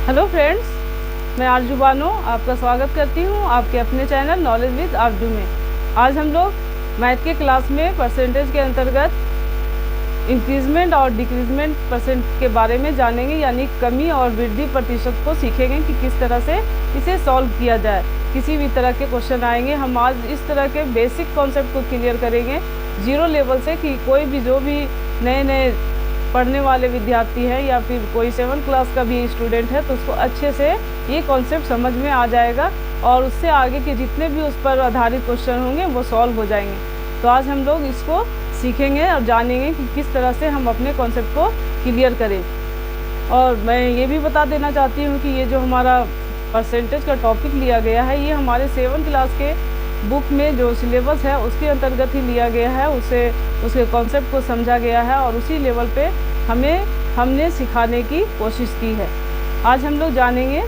Hello friends, मैं आरजू बानो आपका स्वागत करती हूँ आपके अपने चैनल नॉलेज विद आरजू में। आज हम लोग मैथ के क्लास में परसेंटेज के अंतर्गत इंक्रीजमेंट और डिक्रीजमेंट परसेंट के बारे में जानेंगे, यानी कमी और वृद्धि प्रतिशत को सीखेंगे कि किस तरह से इसे सॉल्व किया जाए। किसी भी तरह के क्वेश्चन आएंगे, हम आज इस तरह के बेसिक कॉन्सेप्ट को क्लियर करेंगे जीरो लेवल से, कि कोई भी जो भी नए पढ़ने वाले विद्यार्थी है या फिर कोई 7th क्लास का भी स्टूडेंट है तो उसको अच्छे से ये कॉन्सेप्ट समझ में आ जाएगा और उससे आगे के जितने भी उस पर आधारित क्वेश्चन होंगे वो सॉल्व हो जाएंगे। तो आज हम लोग इसको सीखेंगे और जानेंगे कि किस तरह से हम अपने कॉन्सेप्ट को क्लियर करें। और मैं ये भी बता देना चाहती हूँ कि ये जो हमारा परसेंटेज का टॉपिक लिया गया है, ये हमारे 7th क्लास के बुक में जो सिलेबस है उसके अंतर्गत ही लिया गया है, उसके कॉन्सेप्ट को समझा गया है और उसी लेवल पे हमने सिखाने की कोशिश की है। आज हम लोग जानेंगे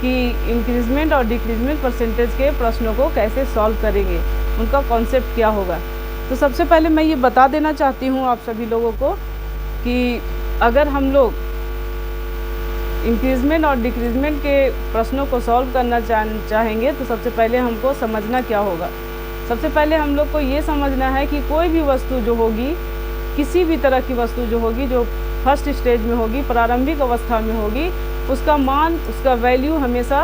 कि इंक्रीजमेंट और डिक्रीजमेंट परसेंटेज के प्रश्नों को कैसे सॉल्व करेंगे, उनका कॉन्सेप्ट क्या होगा। तो सबसे पहले मैं ये बता देना चाहती हूँ आप सभी लोगों को कि अगर हम लोग इंक्रीजमेंट और डिक्रीजमेंट के प्रश्नों को सॉल्व करना चाहेंगे तो सबसे पहले हमको समझना क्या होगा। सबसे पहले हम लोग को ये समझना है कि कोई भी वस्तु जो होगी, किसी भी तरह की वस्तु जो होगी, जो फर्स्ट स्टेज में होगी, प्रारंभिक अवस्था में होगी, उसका मान, उसका वैल्यू हमेशा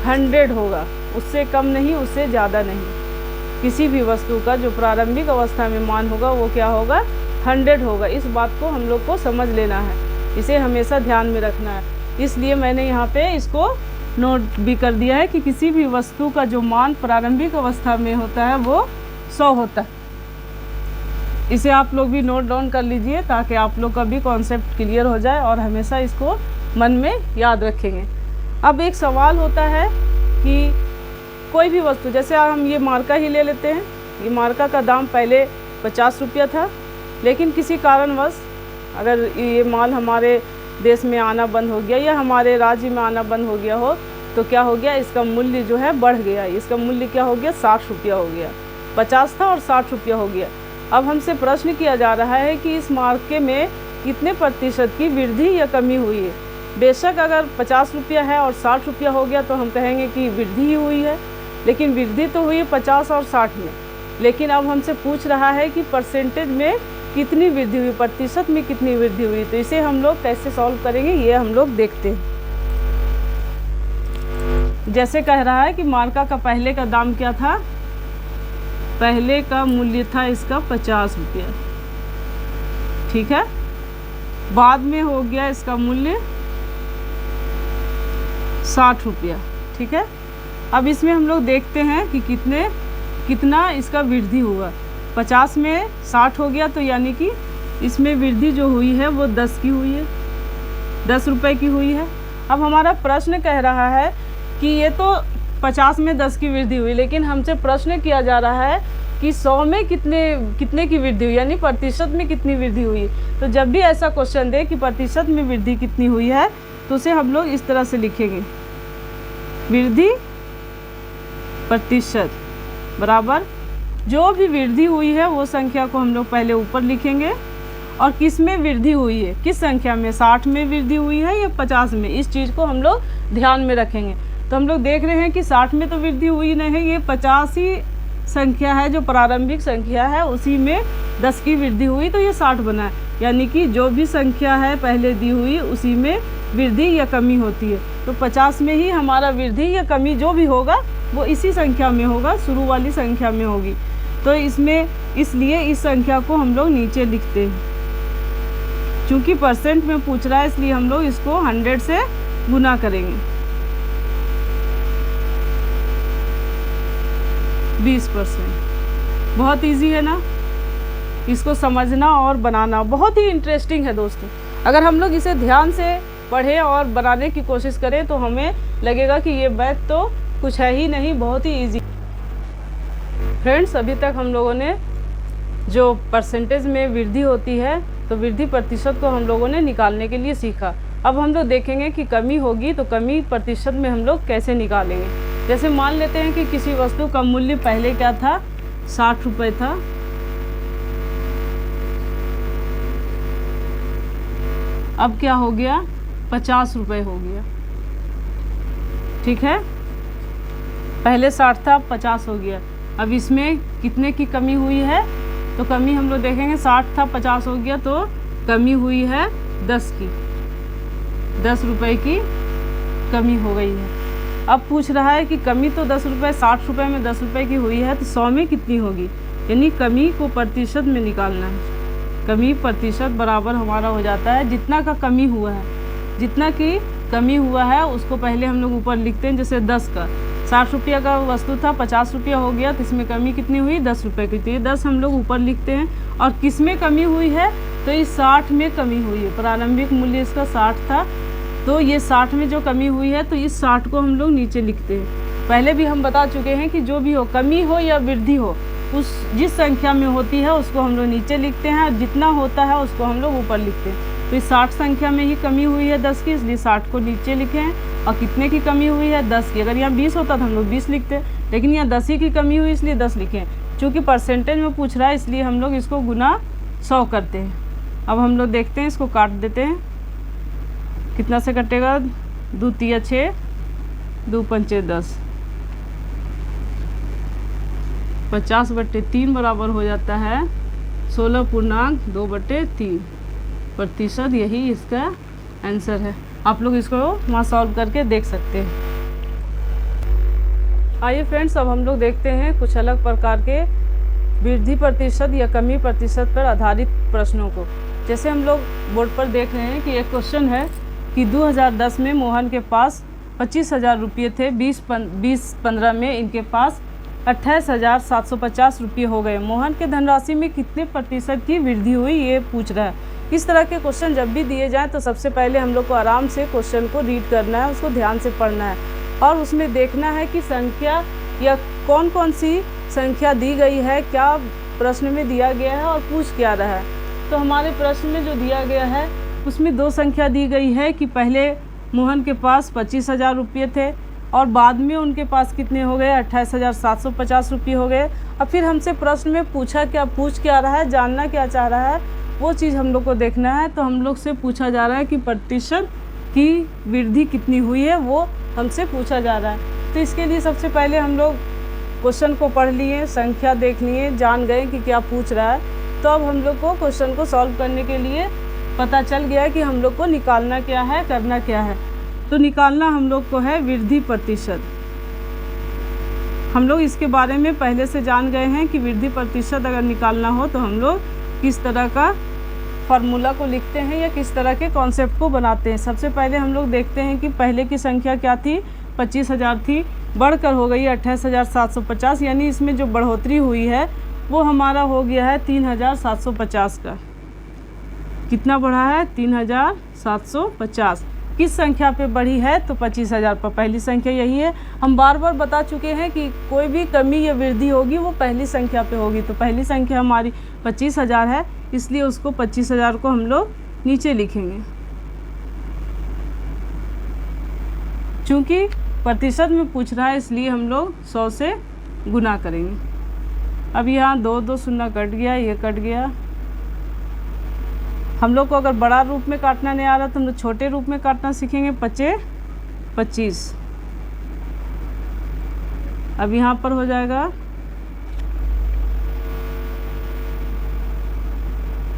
100 होगा, उससे कम नहीं, उससे ज़्यादा नहीं। किसी भी वस्तु का जो प्रारंभिक अवस्था में मान होगा वो क्या होगा, 100 होगा। इस बात को हम लोग को समझ लेना है, इसे हमेशा ध्यान में रखना है। इसलिए मैंने यहाँ पे इसको नोट भी कर दिया है कि किसी भी वस्तु का जो मान प्रारंभिक अवस्था में होता है वो 100 होता है। इसे आप लोग भी नोट डाउन कर लीजिए ताकि आप लोग का भी कॉन्सेप्ट क्लियर हो जाए और हमेशा इसको मन में याद रखेंगे। अब एक सवाल होता है कि कोई भी वस्तु, जैसे हम ये मार्का ही ले लेते हैं, ये मार्का का दाम पहले 50 रुपया था, लेकिन किसी कारणवश अगर ये माल हमारे देश में आना बंद हो गया या हमारे राज्य में आना बंद हो गया हो तो क्या हो गया, इसका मूल्य जो है बढ़ गया। इसका मूल्य क्या हो गया, 60 रुपया हो गया। 50 था और 60 रुपया हो गया। अब हमसे प्रश्न किया जा रहा है कि इस मार्के में कितने प्रतिशत की वृद्धि या कमी हुई है। बेशक अगर 50 रुपया है और 60 रुपया हो गया तो हम कहेंगे कि वृद्धि ही हुई है, लेकिन वृद्धि तो हुई 50 और 60 में। लेकिन अब हमसे पूछ रहा है कि परसेंटेज में कितनी वृद्धि हुई, प्रतिशत में कितनी वृद्धि हुई। तो इसे हम लोग कैसे सॉल्व करेंगे ये हम लोग देखते हैं। जैसे कह रहा है कि मार्का का पहले का दाम क्या था, पहले का मूल्य था इसका 50 रुपया, ठीक है। बाद में हो गया इसका मूल्य 60 रुपया, ठीक है। अब इसमें हम लोग देखते हैं कि कितना इसका वृद्धि हुआ। 50 में 60 हो गया तो यानी कि इसमें वृद्धि जो हुई है वो 10 की हुई है, 10 रुपये की हुई है। अब हमारा प्रश्न कह रहा है कि ये तो 50 में 10 की वृद्धि हुई, लेकिन हमसे प्रश्न किया जा रहा है कि 100 में कितने की वृद्धि हुई, यानी प्रतिशत में कितनी वृद्धि हुई। तो जब भी ऐसा क्वेश्चन दे कि प्रतिशत में वृद्धि कितनी हुई है तो उसे हम लोग इस तरह से लिखेंगे, वृद्धि प्रतिशत बराबर जो भी वृद्धि हुई है वो संख्या को हम लोग पहले ऊपर लिखेंगे और किस में वृद्धि हुई है, किस संख्या में, 60 में वृद्धि हुई है या 50 में, इस चीज़ को हम लोग ध्यान में रखेंगे। तो हम लोग देख रहे हैं कि 60 में तो वृद्धि हुई नहीं है, ये 50 ही संख्या है जो प्रारंभिक संख्या है, उसी में 10 की वृद्धि हुई तो ये 60 बना है। यानी कि जो भी संख्या है पहले दी हुई उसी में वृद्धि या कमी होती है। तो 50 में ही हमारा वृद्धि या कमी जो भी होगा वो इसी संख्या में होगा, शुरू वाली संख्या में होगी। तो इसलिए इस संख्या को हम लोग नीचे लिखते हैं। चूँकि परसेंट में पूछ रहा है इसलिए हम लोग इसको 100 से गुना करेंगे। 20%। बहुत इजी है ना, इसको समझना और बनाना बहुत ही इंटरेस्टिंग है दोस्तों। अगर हम लोग इसे ध्यान से पढ़ें और बनाने की कोशिश करें तो हमें लगेगा कि ये मैथ तो कुछ है ही नहीं, बहुत ही इजी। फ्रेंड्स, अभी तक हम लोगों ने जो परसेंटेज में वृद्धि होती है तो वृद्धि प्रतिशत को हम लोगों ने निकालने के लिए सीखा। अब हम लोग देखेंगे कि कमी होगी तो कमी प्रतिशत में हम लोग कैसे निकालेंगे। जैसे मान लेते हैं कि किसी वस्तु का मूल्य पहले क्या था, 60 रुपये था, अब क्या हो गया, 50 रुपये हो गया। ठीक है, पहले 60 था, अब 50 हो गया। अब इसमें कितने की कमी हुई है, तो कमी हम लोग देखेंगे, 60 था 50 हो गया, तो कमी हुई है 10 की, 10 रुपये की कमी हो गई है। अब पूछ रहा है कि कमी तो 10 रुपये, 60 रुपये में 10 रुपये की हुई है, तो 100 में कितनी होगी, यानी कमी को प्रतिशत में निकालना है। कमी प्रतिशत बराबर हमारा हो जाता है जितना का कमी हुआ है, जितना की कमी हुआ है उसको पहले हम लोग ऊपर लिखते हैं। जैसे 10 का 60 रुपया का वस्तु था, 50 रुपया हो गया, तो इसमें कमी कितनी हुई, 10 रुपये की। तो ये 10 हम लोग ऊपर लिखते हैं। और किस में कमी हुई है, तो इस 60 में कमी हुई है। प्रारंभिक मूल्य इसका 60 था, तो ये 60 में जो कमी हुई है, तो इस 60 को हम लोग नीचे लिखते हैं। पहले भी हम बता चुके हैं कि जो भी हो, कमी हो या वृद्धि हो, उस जिस संख्या में होती है उसको हम लोग नीचे लिखते हैं, और जितना होता है उसको हम लोग ऊपर लिखते हैं। तो इस 60 संख्या में ही कमी हुई है 10 की, इसलिए 60 को नीचे लिखें। और कितने की कमी हुई है, 10 की। अगर यहाँ 20 होता तो हम लोग 20 लिखते, लेकिन यहाँ 10 ही की कमी हुई इसलिए 10 लिखें। चूँकि परसेंटेज में पूछ रहा है इसलिए हम लोग इसको गुना 100 करते हैं। अब हम लोग देखते हैं, इसको काट देते हैं। कितना से कटेगा, 2 तिया 6, 2 पंचे 10, 50/3 बराबर हो जाता है 16.2/3 प्रतिशत। यही इसका आंसर है। आप लोग इसको वहाँ सॉल्व करके देख सकते हैं। आइए फ्रेंड्स, अब हम लोग देखते हैं कुछ अलग प्रकार के वृद्धि प्रतिशत या कमी प्रतिशत पर आधारित प्रश्नों को। जैसे हम लोग बोर्ड पर देख रहे हैं कि एक क्वेश्चन है कि 2010 में मोहन के पास 25,000 रुपये थे, 2015 में इनके पास 28,750 रुपये हो गए। मोहन के धनराशि में कितने प्रतिशत की वृद्धि हुई, ये पूछ रहा है। इस तरह के क्वेश्चन जब भी दिए जाएं तो सबसे पहले हम लोग को आराम से क्वेश्चन को रीड करना है, उसको ध्यान से पढ़ना है और उसमें देखना है कि संख्या या कौन कौन सी संख्या दी गई है, क्या प्रश्न में दिया गया है और पूछ क्या रहा है। तो हमारे प्रश्न में जो दिया गया है उसमें 2 संख्या दी गई है कि पहले मोहन के पास 25,000 रुपये थे और बाद में उनके पास कितने हो गए, 28,750 रुपये हो गए। अब फिर हमसे प्रश्न में पूछ क्या रहा है, जानना क्या चाह रहा है, वो चीज़ हम लोग को देखना है। तो हम लोग से पूछा जा रहा है कि प्रतिशत की वृद्धि कितनी हुई है, वो हमसे पूछा जा रहा है। तो इसके लिए सबसे पहले हम लोग क्वेश्चन को पढ़ लिए, संख्या देख लिए, जान गए कि क्या पूछ रहा है। तो अब हम लोग को क्वेश्चन को सॉल्व करने के लिए पता चल गया है कि हम लोग को निकालना क्या है, करना क्या है। तो निकालना हम लोग को है वृद्धि प्रतिशत। हम लोग इसके बारे में पहले से जान गए हैं कि वृद्धि प्रतिशत अगर निकालना हो तो हम लोग किस तरह का फार्मूला को लिखते हैं या किस तरह के कॉन्सेप्ट को बनाते हैं। सबसे पहले हम लोग देखते हैं कि पहले की संख्या क्या थी, 25,000 थी, बढ़कर हो गई 28,750, यानी इसमें जो बढ़ोतरी हुई है वो हमारा हो गया है 3,750 का। कितना बढ़ा है, 3,750। किस संख्या पे बढ़ी है, तो 25,000 पर। पहली संख्या यही है। हम बार बार बता चुके हैं कि कोई भी कमी या वृद्धि होगी वो पहली संख्या पे होगी। तो पहली संख्या हमारी 25,000 है, इसलिए उसको 25,000 को हम लोग नीचे लिखेंगे। चूँकि प्रतिशत में पूछ रहा है इसलिए हम लोग 100 से गुना करेंगे। अब यहाँ 2 शून्य कट गया, ये कट गया। हम लोग को अगर बड़ा रूप में काटना नहीं आ रहा तो हम लोग छोटे रूप में काटना सीखेंगे। 25। अब यहाँ पर हो जाएगा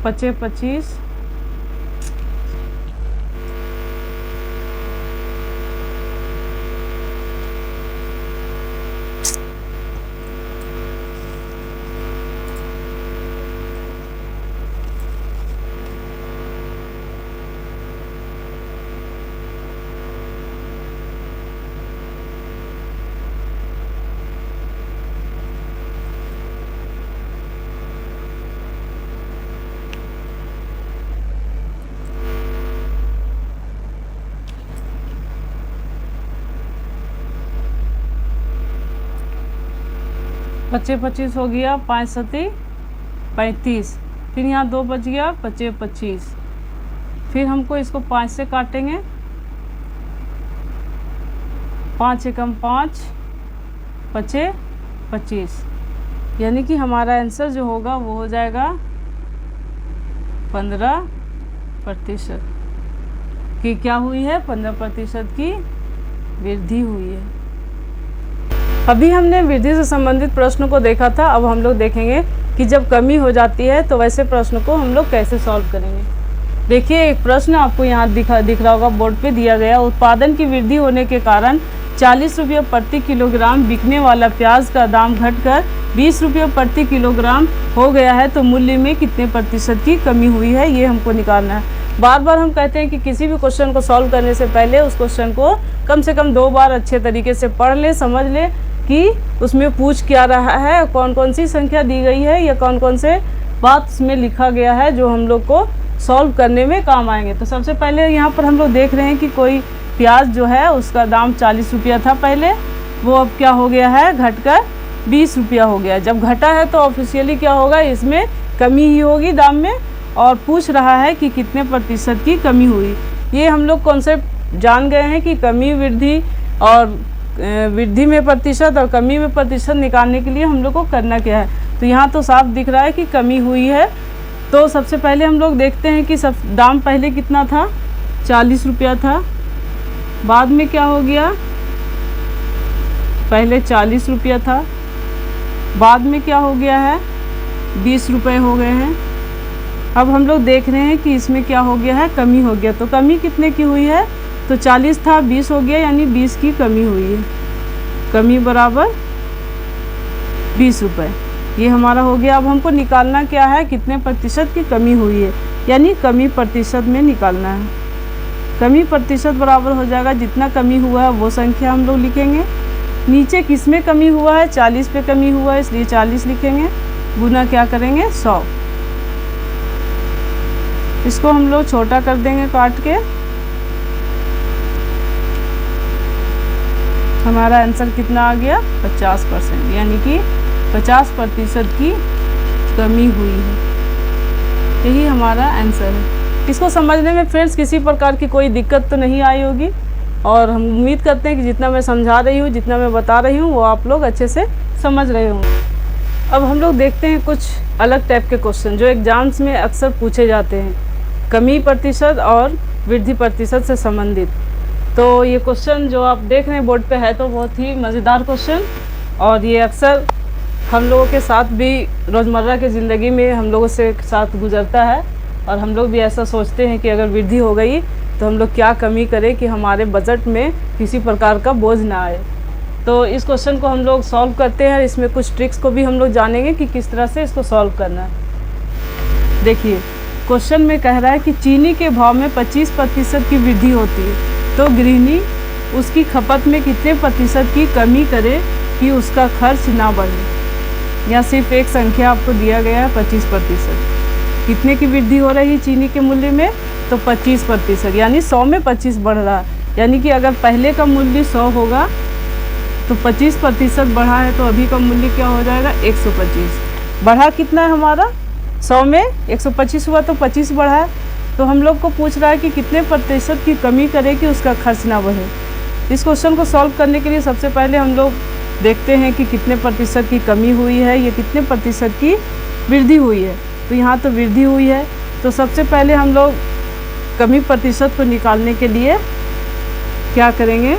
25। पच्चे 25 हो गया, 5 सती 35, फिर यहाँ 2 बच गया, 25। फिर हमको इसको 5 से काटेंगे। 5 एकम 5, 25, यानी कि हमारा आंसर जो होगा वो हो जाएगा 15% की क्या हुई है, 15% की वृद्धि हुई है। अभी हमने वृद्धि से संबंधित प्रश्न को देखा था। अब हम लोग देखेंगे कि जब कमी हो जाती है तो वैसे प्रश्न को हम लोग कैसे सॉल्व करेंगे। देखिए, एक प्रश्न आपको यहाँ दिख रहा होगा, बोर्ड पे दिया गया। उत्पादन की वृद्धि होने के कारण 40 रुपये प्रति किलोग्राम बिकने वाला प्याज का दाम घटकर 20 रुपये प्रति किलोग्राम हो गया है, तो मूल्य में कितने प्रतिशत की कमी हुई है, ये हमको निकालना है। बार बार हम कहते हैं कि किसी भी क्वेश्चन को सॉल्व करने से पहले उस क्वेश्चन को कम से कम 2 बार अच्छे तरीके से पढ़ ले, समझ ले कि उसमें पूछ क्या रहा है, कौन कौन सी संख्या दी गई है या कौन कौन से बात उसमें लिखा गया है जो हम लोग को सॉल्व करने में काम आएंगे। तो सबसे पहले यहाँ पर हम लोग देख रहे हैं कि कोई प्याज जो है उसका दाम 40 रुपया था पहले, वो अब क्या हो गया है, घटकर 20 रुपया हो गया। जब घटा है तो ऑफिशियली क्या होगा, इसमें कमी ही होगी दाम में, और पूछ रहा है कि कितने प्रतिशत की कमी हुई। ये हम लोग कॉन्सेप्ट जान गए हैं कि कमी, वृद्धि और वृद्धि में प्रतिशत और कमी में प्रतिशत निकालने के लिए हम लोग को करना क्या है। तो यहाँ तो साफ दिख रहा है कि कमी हुई है। तो सबसे पहले हम लोग देखते हैं कि सब दाम पहले कितना था, 40 रुपया था, बाद में क्या हो गया, पहले 40 रुपया था, बाद में क्या हो गया है, 20 रुपये हो गए हैं। अब हम लोग देख रहे हैं कि इसमें क्या हो गया है, कमी हो गया। तो कमी कितने की हुई है, तो 40 था 20 हो गया, यानी 20 की कमी हुई है। कमी बराबर 20 रुपये, ये हमारा हो गया। अब हमको निकालना क्या है, कितने प्रतिशत की कमी हुई है, यानी कमी प्रतिशत में निकालना है। कमी प्रतिशत बराबर हो जाएगा, जितना कमी हुआ है वो संख्या हम लोग लिखेंगे। नीचे किस में कमी हुआ है, 40 पे कमी हुआ है, इसलिए 40 लिखेंगे, गुना क्या करेंगे, 100। इसको हम लोग छोटा कर देंगे काट के। हमारा आंसर कितना आ गया, 50%, यानी कि 50% की कमी हुई है। यही हमारा आंसर है। इसको समझने में फ्रेंड्स किसी प्रकार की कोई दिक्कत तो नहीं आई होगी, और हम उम्मीद करते हैं कि जितना मैं समझा रही हूँ, जितना मैं बता रही हूँ, वो आप लोग अच्छे से समझ रहे होंगे। अब हम लोग देखते हैं कुछ अलग टाइप के क्वेश्चन जो एग्जाम्स में अक्सर पूछे जाते हैं, कमी प्रतिशत और वृद्धि प्रतिशत से संबंधित। तो ये क्वेश्चन जो आप देख रहे हैं बोर्ड पे है, तो बहुत ही मज़ेदार क्वेश्चन, और ये अक्सर हम लोगों के साथ भी रोज़मर्रा की ज़िंदगी में हम लोगों से साथ गुजरता है, और हम लोग भी ऐसा सोचते हैं कि अगर वृद्धि हो गई तो हम लोग क्या कमी करें कि हमारे बजट में किसी प्रकार का बोझ ना आए। तो इस क्वेश्चन को हम लोग सॉल्व करते हैं। इसमें कुछ ट्रिक्स को भी हम लोग जानेंगे कि किस तरह से इसको सॉल्व करना है। देखिए, क्वेश्चन में कह रहा है कि चीनी के भाव में 25% की वृद्धि होती है, तो गृहिणी उसकी खपत में कितने प्रतिशत की कमी करे कि उसका खर्च ना बढ़े। या सिर्फ एक संख्या आपको दिया गया है, 25%। कितने की वृद्धि हो रही है चीनी के मूल्य में, तो 25%, यानी 100 में 25 बढ़ रहा है। यानी कि अगर पहले का मूल्य 100 होगा तो 25% बढ़ा है, तो अभी का मूल्य क्या हो जाएगा, 125। बढ़ा कितना है हमारा, 100 में 125 हुआ, तो 25 बढ़ा है। तो हम लोग को पूछ रहा है कि कितने प्रतिशत की कमी करे कि उसका खर्च ना बढ़े। इस क्वेश्चन को सॉल्व करने के लिए सबसे पहले हम लोग देखते हैं कि कितने प्रतिशत की कमी हुई है, या कितने प्रतिशत की वृद्धि हुई है। तो यहाँ तो वृद्धि हुई है, तो सबसे पहले हम लोग कमी प्रतिशत को निकालने के लिए क्या करेंगे,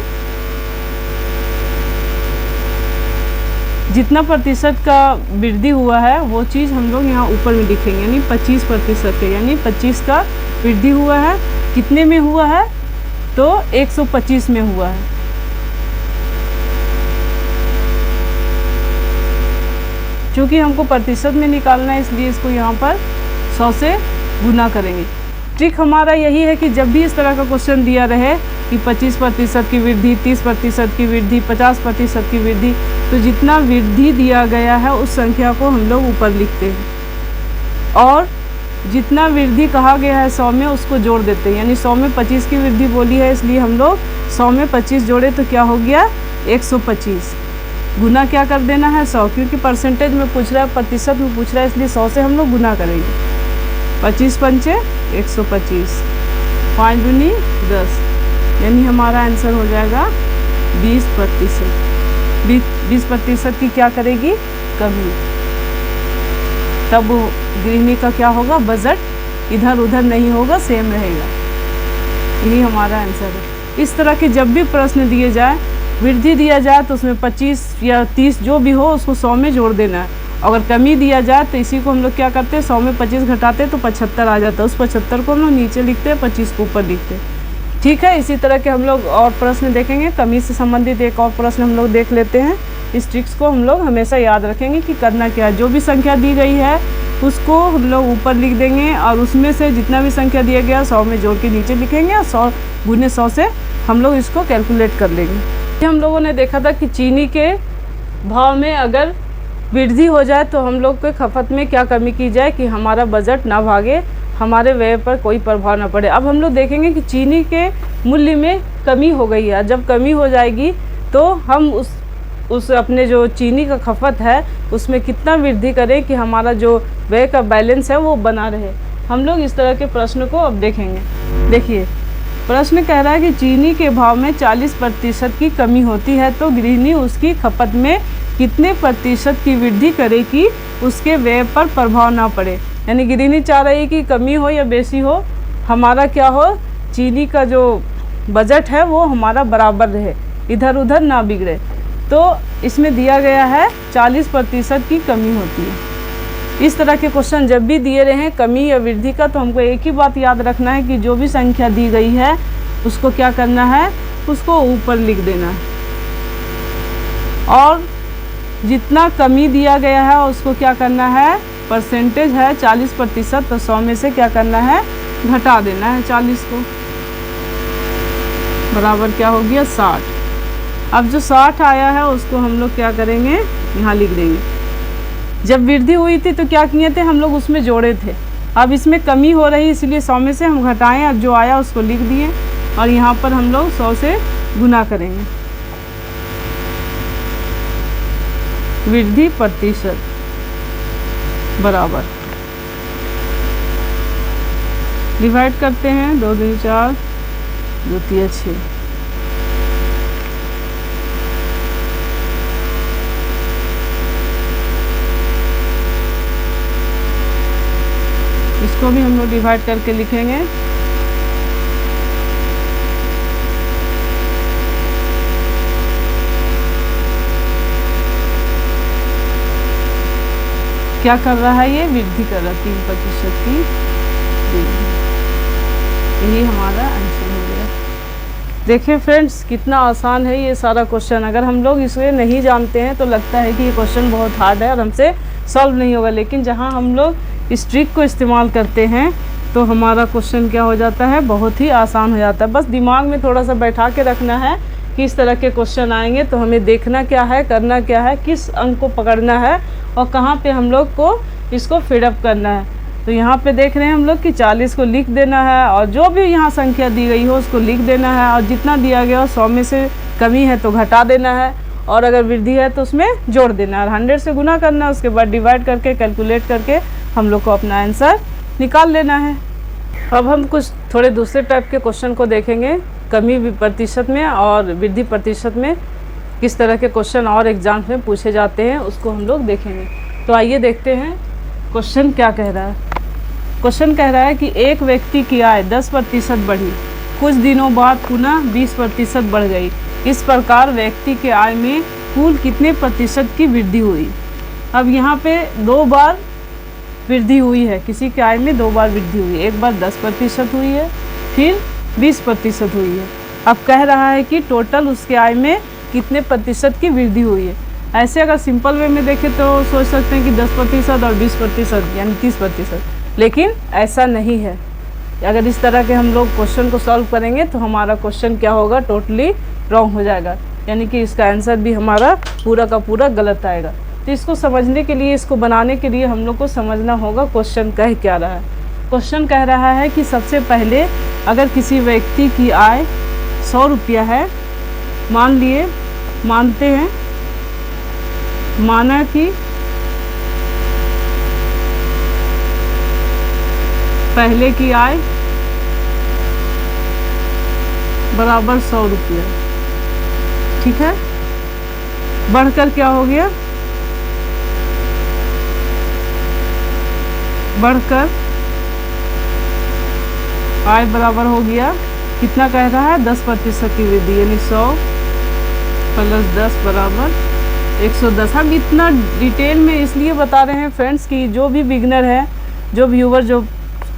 जितना प्रतिशत का वृद्धि हुआ है वो चीज़ हम लोग यहाँ ऊपर में लिखेंगे, यानी 25% के, यानी 25 का वृद्धि हुआ है। कितने में हुआ है, तो 125 में हुआ है। क्योंकि हमको प्रतिशत में निकालना है, इसलिए इसको यहाँ पर 100 से गुना करेंगे। ट्रिक हमारा यही है कि जब भी इस तरह का क्वेश्चन दिया रहे कि 25% की वृद्धि, 30% की वृद्धि, 50% की वृद्धि, तो जितना वृद्धि दिया गया है उस संख्या को हम लोग ऊपर लिखते हैं, और जितना वृद्धि कहा गया है 100 में उसको जोड़ देते हैं। यानी 100 में 25 की वृद्धि बोली है, इसलिए हम लोग 100 में 25 जोड़े तो क्या हो गया, 125। गुना क्या कर देना है, 100, क्योंकि परसेंटेज में पूछ रहा है, प्रतिशत में पूछ रहा है, इसलिए 100 से हम लोग गुना करेंगे। 25 पंचे 125, 5 दूनी 10, यानी हमारा आंसर हो जाएगा 20%। 20% की क्या करेगी, कमी। तब गृहिणी का क्या होगा, बजट इधर उधर नहीं होगा, सेम रहेगा। यही हमारा आंसर है। इस तरह के जब भी प्रश्न दिए जाए, वृद्धि दिया जाए तो उसमें 25 या 30 जो भी हो उसको 100 में जोड़ देना है। अगर कमी दिया जाए तो इसी को हम लोग क्या करते हैं, 100 में 25 घटाते तो 75 आ जाता है। उस 75 को हम लोग नीचे लिखते हैं, 25 को ऊपर लिखते हैं। ठीक है, इसी तरह के हम लोग और प्रश्न देखेंगे। कमी से संबंधित एक और प्रश्न हम लोग देख लेते हैं। इस ट्रिक्स को हम लोग हमेशा याद रखेंगे कि करना क्या है। जो भी संख्या दी गई है उसको हम लोग ऊपर लिख देंगे और उसमें से जितना भी संख्या दिया गया 100 में जोड़ के नीचे लिखेंगे और 100 गुने 100 से हम लोग इसको कैलकुलेट कर लेंगे। हम लोगों ने देखा था कि चीनी के भाव में अगर वृद्धि हो जाए तो हम लोग के खपत में क्या कमी की जाए कि हमारा बजट ना भागे, हमारे व्यय पर कोई प्रभाव ना पड़े। अब हम लोग देखेंगे कि चीनी के मूल्य में कमी हो गई है। जब कमी हो जाएगी तो हम उस अपने जो चीनी का खपत है उसमें कितना वृद्धि करें कि हमारा जो व्यय का बैलेंस है वो बना रहे। हम लोग इस तरह के प्रश्न को अब देखेंगे। देखिए, प्रश्न कह रहा है कि चीनी के भाव में 40% की कमी होती है तो गृहिणी उसकी खपत में कितने प्रतिशत की वृद्धि करे कि उसके व्यय पर प्रभाव ना पड़े। यानी गृहिणी चाह रही है कि कमी हो या बेसी हो, हमारा क्या हो, चीनी का जो बजट है वो हमारा बराबर रहे, इधर उधर ना बिगड़े। तो इसमें दिया गया है 40% की कमी होती है। इस तरह के क्वेश्चन जब भी दिए रहे कमी या वृद्धि का, तो हमको एक ही बात याद रखना है कि जो भी संख्या दी गई है उसको क्या करना है, उसको ऊपर लिख देना है और जितना कमी दिया गया है उसको क्या करना है, परसेंटेज है 40% तो 100 में से क्या करना है, घटा देना है 40 को, बराबर क्या हो गया 60। अब जो 60 आया है उसको हम लोग क्या करेंगे, यहाँ लिख देंगे। जब वृद्धि हुई थी तो क्या किए थे हम लोग, उसमें जोड़े थे। अब इसमें कमी हो रही इसलिए 100 में से हम घटाएं और जो आया उसको लिख दिए और यहाँ पर हम लोग 100 से गुना करेंगे। वृद्धि प्रतिशत बराबर डिवाइड करते हैं, 2 दूनी 4, 2 तिया 6। इसको भी हम लोग डिवाइड करके लिखेंगे। क्या कर रहा है, ये वृद्धि कर रहा है, 3% की वृद्धि। यही हमारा आंसर हो गया। देखिए फ्रेंड्स, कितना आसान है ये सारा क्वेश्चन। अगर हम लोग इसे नहीं जानते हैं तो लगता है कि ये क्वेश्चन बहुत हार्ड है और हमसे सॉल्व नहीं होगा, लेकिन जहाँ हम लोग इस ट्रिक को इस्तेमाल करते हैं तो हमारा क्वेश्चन क्या हो जाता है, बहुत ही आसान हो जाता है। बस दिमाग में थोड़ा सा बैठा के रखना है कि इस तरह के क्वेश्चन आएंगे तो हमें देखना क्या है, करना क्या है, किस अंक को पकड़ना है और कहाँ पे हम लोग को इसको फिडअप करना है। तो यहाँ पे देख रहे हैं हम लोग कि 40 को लिख देना है और जो भी यहाँ संख्या दी गई हो उसको लिख देना है और जितना दिया गया हो 100 में से कमी है तो घटा देना है और अगर वृद्धि है तो उसमें जोड़ देना है और 100 से गुना करना है। उसके बाद डिवाइड करके कैलकुलेट करके हम लोग को अपना आंसर निकाल लेना है। अब हम कुछ थोड़े दूसरे टाइप के क्वेश्चन को देखेंगे, कमी प्रतिशत में और वृद्धि प्रतिशत में किस तरह के क्वेश्चन और एग्जाम्स में पूछे जाते हैं उसको हम लोग देखेंगे। तो आइए देखते हैं क्वेश्चन क्या कह रहा है। क्वेश्चन कह रहा है कि एक व्यक्ति की आय 10% बढ़ी, कुछ दिनों बाद पुनः 20% बढ़ गई। इस प्रकार व्यक्ति के आय में कुल कितने प्रतिशत की वृद्धि हुई। अब यहाँ पे 2 बार वृद्धि हुई है, किसी के आय में 2 बार वृद्धि हुई है। एक बार 10% हुई है, फिर 20% हुई है। अब कह रहा है कि टोटल उसके आय में कितने प्रतिशत की वृद्धि हुई है। ऐसे अगर सिंपल वे में देखें तो सोच सकते हैं कि 10% और 20% यानी 30%, लेकिन ऐसा नहीं है। अगर इस तरह के हम लोग क्वेश्चन को सॉल्व करेंगे तो हमारा क्वेश्चन क्या होगा, टोटली रॉन्ग हो जाएगा, यानी कि इसका आंसर भी हमारा पूरा का पूरा गलत आएगा। तो इसको समझने के लिए, इसको बनाने के लिए हम लोग को समझना होगा क्वेश्चन कह क्या रहा है। क्वेश्चन कह रहा है कि सबसे पहले अगर किसी व्यक्ति की आय 100 रुपया है, मानते हैं माना कि पहले की आय बराबर 100 रुपया, ठीक है। बढ़कर क्या हो गया, बढ़कर आय बराबर हो गया कितना कह रहा है 10% की वृद्धि, यानी 100 + 10 = 110। हम इतना डिटेल में इसलिए बता रहे हैं फ्रेंड्स कि जो भी बिगनर है, जो व्यूवर जो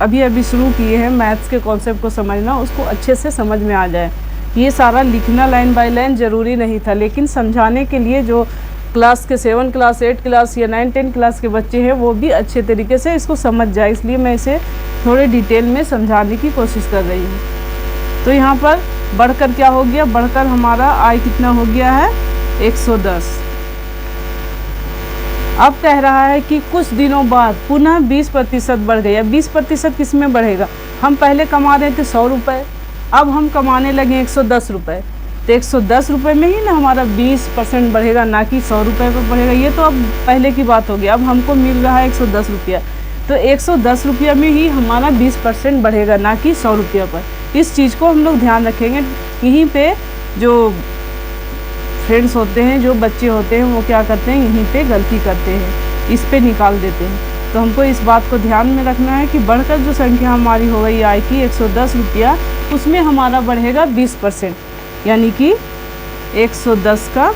अभी अभी शुरू किए हैं मैथ्स के कॉन्सेप्ट को समझना, उसको अच्छे से समझ में आ जाए। ये सारा लिखना लाइन बाय लाइन ज़रूरी नहीं था, लेकिन समझाने के लिए जो क्लास के 7 क्लास 8 क्लास या 9 10 क्लास के बच्चे हैं वो भी अच्छे तरीके से इसको समझ जाए, इसलिए मैं इसे थोड़े डिटेल में समझाने की कोशिश कर रही हूँ। तो यहाँ पर बढ़कर क्या हो गया, बढ़कर हमारा आय कितना हो गया है 110। अब कह रहा है कि कुछ दिनों बाद पुनः 20% बढ़ गया। 20% किस में बढ़ेगा, हम पहले कमा रहे थे 100 रुपये, अब हम कमाने लगे 110 रुपये, तो 110 रुपये में ही ना हमारा 20% बढ़ेगा, ना कि 100 रुपये पर बढ़ेगा। ये तो अब पहले की बात हो गई, अब हमको मिल रहा है 110 रुपया, तो 110 रुपया में ही हमारा 20% बढ़ेगा, ना कि 100 रुपया पर। इस चीज़ को हम लोग ध्यान रखेंगे। यहीं पे जो फ्रेंड्स होते हैं, जो बच्चे होते हैं, वो क्या करते हैं, यहीं पे गलती करते हैं, इस पे निकाल देते हैं। तो हमको इस बात को ध्यान में रखना है कि बढ़कर जो संख्या हमारी हो गई आय की 110 रुपया, उसमें हमारा बढ़ेगा 20%, यानी कि 110 का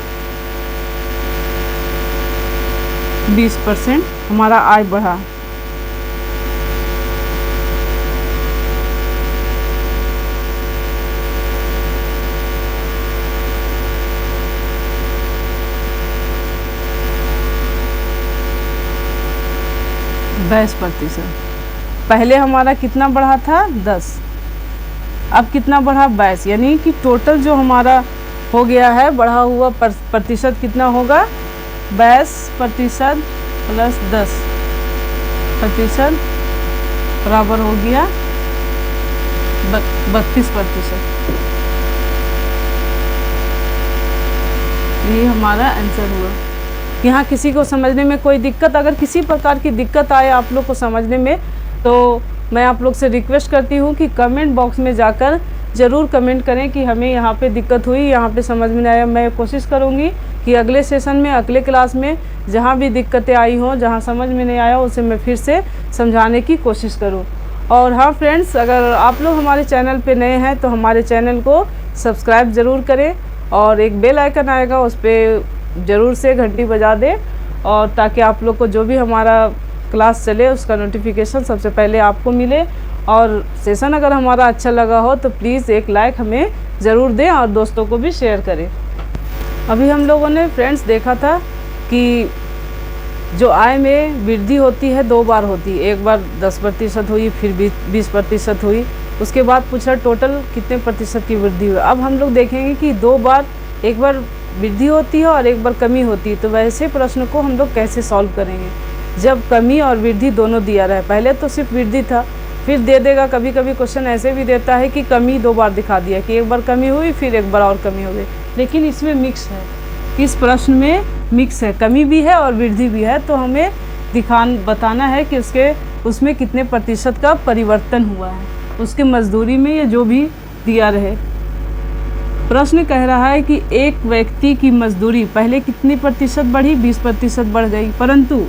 20% हमारा आय बढ़ा। %20। पहले हमारा कितना बढ़ा था 10, अब कितना बढ़ा 22, यानी कि टोटल जो हमारा हो गया है बढ़ा हुआ प्रतिशत कितना होगा 22% + 10% बराबर हो गया 32%। ये हमारा आंसर हुआ। यहाँ किसी को समझने में कोई दिक्कत, अगर किसी प्रकार की दिक्कत आए आप लोग को समझने में, तो मैं आप लोग से रिक्वेस्ट करती हूँ कि कमेंट बॉक्स में जाकर ज़रूर कमेंट करें कि हमें यहाँ पे दिक्कत हुई, यहाँ पे समझ में नहीं आया। मैं कोशिश करूँगी कि अगले सेशन में, अगले क्लास में जहाँ भी दिक्कतें आई हों, जहाँ समझ में नहीं आया, उसे मैं फिर से समझाने की कोशिश करूँ। और हाँ फ्रेंड्स, अगर आप लोग हमारे चैनल पे नए हैं तो हमारे चैनल को सब्सक्राइब ज़रूर करें और एक बेल आइकन आएगा उस पर ज़रूर से घंटी बजा दें, और ताकि आप लोग को जो भी हमारा क्लास चले उसका नोटिफिकेशन सबसे पहले आपको मिले। और सेशन अगर हमारा अच्छा लगा हो तो प्लीज़ एक लाइक हमें ज़रूर दें और दोस्तों को भी शेयर करें। अभी हम लोगों ने फ्रेंड्स देखा था कि जो आय में वृद्धि होती है 2 बार होती है, एक बार 10% हुई, फिर 20% हुई, उसके बाद पूछा टोटल कितने प्रतिशत की वृद्धि हुई। अब हम लोग देखेंगे कि 2 बार, एक बार वृद्धि होती है और एक बार कमी होती है, तो वैसे प्रश्न को हम लोग कैसे सॉल्व करेंगे जब कमी और वृद्धि दोनों दिया रहे। पहले तो सिर्फ वृद्धि था, फिर दे देगा, कभी कभी क्वेश्चन ऐसे भी देता है कि कमी 2 बार दिखा दिया, कि एक बार कमी हुई फिर एक बार और कमी हो गई, लेकिन इसमें मिक्स है, इस प्रश्न में मिक्स है, कमी भी है और वृद्धि भी है। तो हमें बताना है कि उसमें कितने प्रतिशत का परिवर्तन हुआ है, उसके मजदूरी में या जो भी दिया रहे। प्रश्न कह रहा है कि एक व्यक्ति की मजदूरी पहले कितनी प्रतिशत बढ़ी, 20% बढ़ गई, परंतु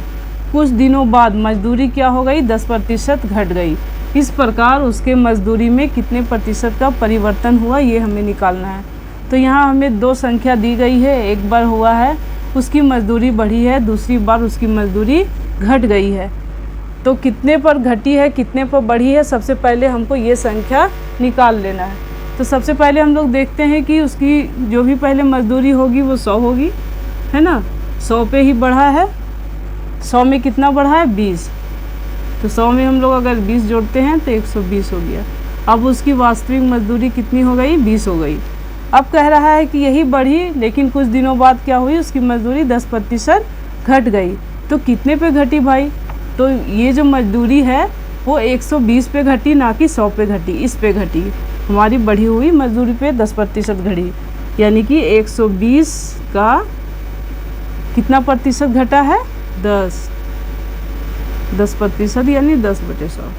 कुछ दिनों बाद मजदूरी क्या हो गई, 10% घट गई। इस प्रकार उसके मजदूरी में कितने प्रतिशत का परिवर्तन हुआ, ये हमें निकालना है। तो यहाँ हमें 2 संख्या दी गई है, एक बार हुआ है उसकी मजदूरी बढ़ी है, दूसरी बार उसकी मजदूरी घट गई है। तो कितने पर घटी है, कितने पर बढ़ी है, सबसे पहले हमको ये संख्या निकाल लेना है। तो सबसे पहले हम लोग देखते हैं कि उसकी जो भी पहले मजदूरी होगी वो 100 होगी, है ना, 100 पे ही बढ़ा है। 100 में कितना बढ़ा है 20, तो 100 में हम लोग अगर 20 जोड़ते हैं तो 120 हो गया। अब उसकी वास्तविक मजदूरी कितनी हो गई, 20 हो गई। अब कह रहा है कि यही बढ़ी, लेकिन कुछ दिनों बाद क्या हुई, उसकी मजदूरी 10% घट गई। तो कितने पे घटी भाई, तो ये जो मजदूरी है वो 120 पे घटी, ना कि 100 पे घटी, इस पे घटी। हमारी बढ़ी हुई मजदूरी पे 10% घटी, यानी कि 120 का कितना प्रतिशत घटा है, 10% यानी 10/100।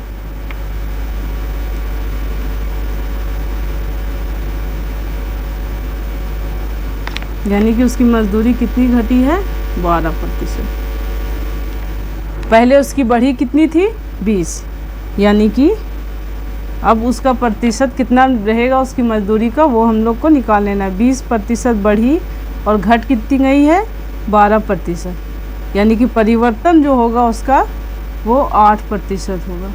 यानी कि उसकी मजदूरी कितनी घटी है, 12%। पहले उसकी बढ़ी कितनी थी, 20, यानी कि अब उसका प्रतिशत कितना रहेगा उसकी मजदूरी का, वो हम लोग को निकाल लेना है। 20% बढ़ी और घट कितनी गई है, 12%, यानी कि परिवर्तन जो होगा उसका वो 8% होगा।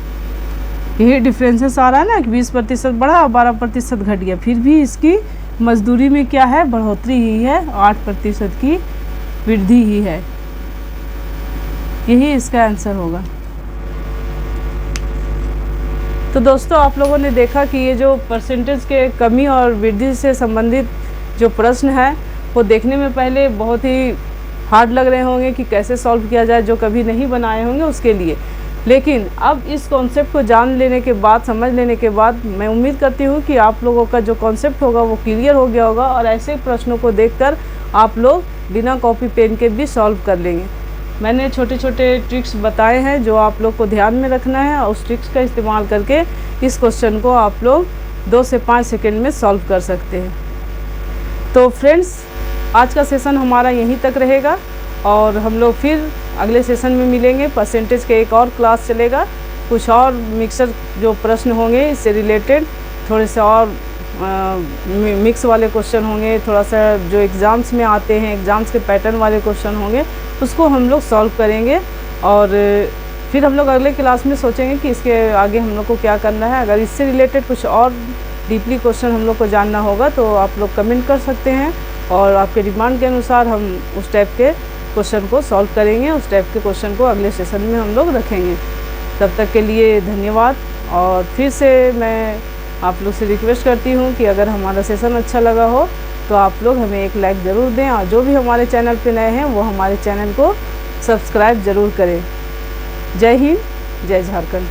यही डिफरेंसेस आ रहा है ना कि 20% बढ़ा और 12% घट गया, फिर भी इसकी मजदूरी में क्या है, बढ़ोतरी ही है, 8% की वृद्धि ही है। यही इसका आंसर होगा। तो दोस्तों आप लोगों ने देखा कि ये जो परसेंटेज के कमी और वृद्धि से संबंधित जो प्रश्न है वो देखने में पहले बहुत ही हार्ड लग रहे होंगे कि कैसे सॉल्व किया जाए, जो कभी नहीं बनाए होंगे उसके लिए। लेकिन अब इस कॉन्सेप्ट को जान लेने के बाद, समझ लेने के बाद, मैं उम्मीद करती हूँ कि आप लोगों का जो कॉन्सेप्ट होगा वो क्लियर हो गया होगा और ऐसे प्रश्नों को देखकर आप लोग बिना कॉपी पेन के भी सॉल्व कर लेंगे। मैंने छोटे छोटे ट्रिक्स बताए हैं जो आप लोग को ध्यान में रखना है और उस ट्रिक्स का इस्तेमाल करके इस क्वेश्चन को आप लोग 2 से 5 सेकेंड में सॉल्व कर सकते हैं। तो फ्रेंड्स, आज का सेशन हमारा यहीं तक रहेगा और हम लोग फिर अगले सेशन में मिलेंगे। परसेंटेज के एक और क्लास चलेगा, कुछ और मिक्सर जो प्रश्न होंगे इससे रिलेटेड, थोड़े से और मिक्स वाले क्वेश्चन होंगे, थोड़ा सा जो एग्ज़ाम्स में आते हैं, एग्ज़ाम्स के पैटर्न वाले क्वेश्चन होंगे, उसको हम लोग सॉल्व करेंगे। और फिर हम लोग अगले क्लास में सोचेंगे कि इसके आगे हम लोग को क्या करना है। अगर इससे रिलेटेड कुछ और डीपली क्वेश्चन हम लोग को जानना होगा तो आप लोग कमेंट कर सकते हैं और आपके डिमांड के अनुसार हम उस टाइप के क्वेश्चन को सॉल्व करेंगे। उस टाइप के क्वेश्चन को अगले सेशन में हम लोग रखेंगे। तब तक के लिए धन्यवाद। और फिर से मैं आप लोग से रिक्वेस्ट करती हूँ कि अगर हमारा सेशन अच्छा लगा हो तो आप लोग हमें एक लाइक ज़रूर दें और जो भी हमारे चैनल पे नए हैं वो हमारे चैनल को सब्सक्राइब ज़रूर करें। जय हिंद, जय झारखंड।